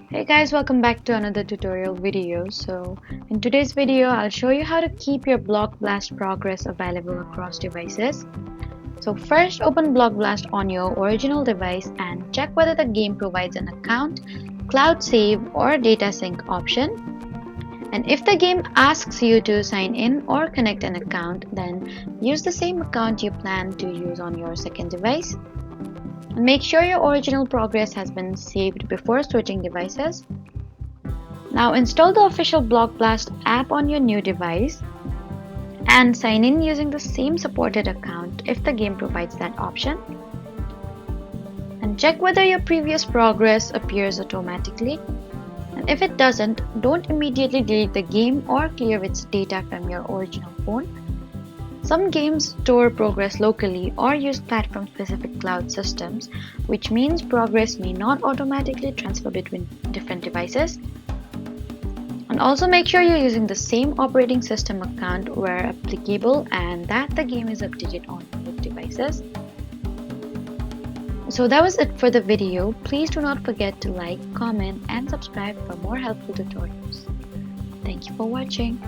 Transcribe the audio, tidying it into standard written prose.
Hey guys, welcome back to another tutorial video. In today's video, I'll show you how to keep your Block Blast progress available across devices. So first, open Block Blast on your original device and check whether the game provides an account, cloud save, or data sync option. And if the game asks you to sign in or connect an account, then use the same account you plan to use on your second device. And make sure your original progress has been saved before switching devices. Now install the official Block Blast app on your new device and sign in using the same supported account if the game provides that option. And check whether your previous progress appears automatically. And if it doesn't, don't immediately delete the game or clear its data from your original phone. Some games store progress locally or use platform-specific cloud systems, which means progress may not automatically transfer between different devices. And also make sure you're using the same operating system account where applicable and that the game is updated on both devices. So that was it for the video. Please do not forget to like, comment, and subscribe for more helpful tutorials. Thank you for watching.